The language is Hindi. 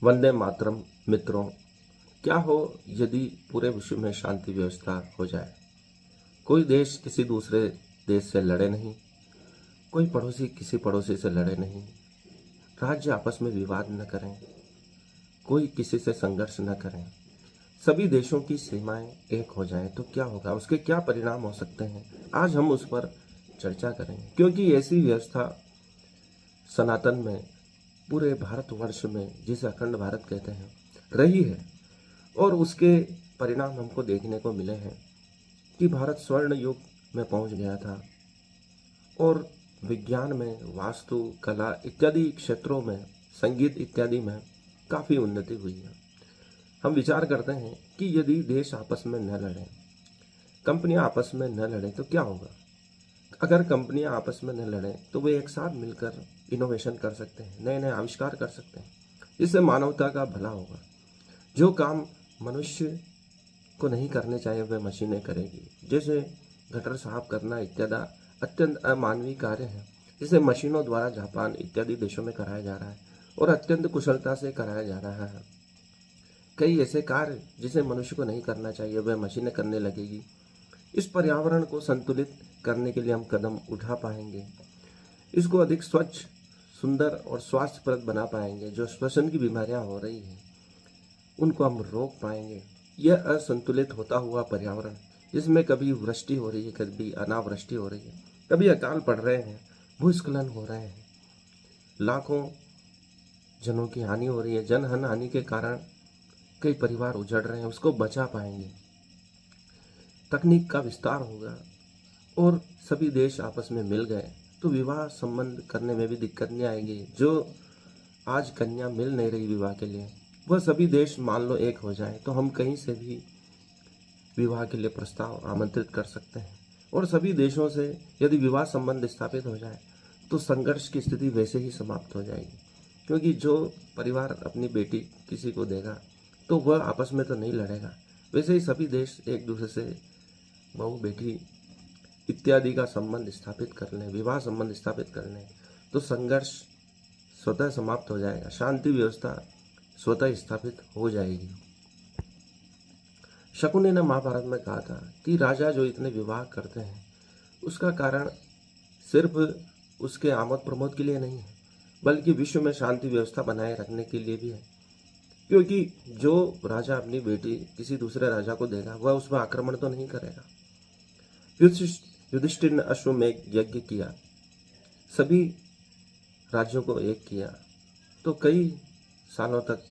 वंदे मातरम। मित्रों, क्या हो यदि पूरे विश्व में शांति व्यवस्था हो जाए? कोई देश किसी दूसरे देश से लड़े नहीं, कोई पड़ोसी किसी पड़ोसी से लड़े नहीं, राज्य आपस में विवाद न करें, कोई किसी से संघर्ष न करें, सभी देशों की सीमाएं एक हो जाएं तो क्या होगा, उसके क्या परिणाम हो सकते हैं? आज हम उस पर चर्चा करेंगे, क्योंकि ऐसी व्यवस्था सनातन में, पूरे भारतवर्ष में, जिसे अखंड भारत कहते हैं, रही है। और उसके परिणाम हमको देखने को मिले हैं कि भारत स्वर्ण युग में पहुंच गया था और विज्ञान में, वास्तु, कला इत्यादि क्षेत्रों में, संगीत इत्यादि में काफ़ी उन्नति हुई है। हम विचार करते हैं कि यदि देश आपस में न लड़ें, कंपनियां आपस में न लड़ें तो क्या होगा? अगर कंपनियां आपस में न लड़ें तो वे एक साथ मिलकर इनोवेशन कर सकते हैं, नए नए आविष्कार कर सकते हैं। इससे मानवता का भला होगा। जो काम मनुष्य को नहीं करने चाहिए वह मशीनें करेगी, जैसे गटर साफ करना इत्यादि अत्यंत अमानवीय कार्य है, जिसे मशीनों द्वारा जापान इत्यादि देशों में कराया जा रहा है और अत्यंत कुशलता से कराया जा रहा है। कई ऐसे कार्य जिसे मनुष्य को नहीं करना चाहिए वह मशीनें करने लगेगी। इस पर्यावरण को संतुलित करने के लिए हम कदम उठा पाएंगे, इसको अधिक स्वच्छ, सुंदर और स्वास्थ्यप्रद बना पाएंगे। जो श्वसन की बीमारियां हो रही हैं उनको हम रोक पाएंगे। यह असंतुलित होता हुआ पर्यावरण, जिसमें कभी वृष्टि हो रही है, कभी अनावृष्टि हो रही है, कभी अकाल पड़ रहे हैं, भूस्खलन हो रहे हैं, लाखों जनों की हानि हो रही है, जनधन हानि के कारण कई परिवार उजड़ रहे हैं, उसको बचा पाएंगे। तकनीक का विस्तार होगा और सभी देश आपस में मिल गए तो विवाह संबंध करने में भी दिक्कत नहीं आएगी। जो आज कन्या मिल नहीं रही विवाह के लिए, वह सभी देश मान लो एक हो जाए तो हम कहीं से भी विवाह के लिए प्रस्ताव आमंत्रित कर सकते हैं। और सभी देशों से यदि विवाह संबंध स्थापित हो जाए तो संघर्ष की स्थिति वैसे ही समाप्त हो जाएगी, क्योंकि जो परिवार अपनी बेटी किसी को देगा तो वह आपस में तो नहीं लड़ेगा। वैसे ही सभी देश एक दूसरे से बहू बेटी इत्यादि का संबंध स्थापित कर लें, विवाह संबंध स्थापित कर लें, तो संघर्ष स्वतः समाप्त हो जाएगा, शांति व्यवस्था स्वतः स्थापित हो जाएगी। शकुनी ने महाभारत में कहा था कि राजा जो इतने विवाह करते हैं उसका कारण सिर्फ उसके आमोद प्रमोद के लिए नहीं है, बल्कि विश्व में शांति व्यवस्था बनाए रखने के लिए भी है। क्योंकि जो राजा अपनी बेटी किसी दूसरे राजा को देगा वह उसमें आक्रमण तो नहीं करेगा। युधिष्ठिर ने अश्वमेध यज्ञ किया, सभी राज्यों को एक किया, तो कई सालों तक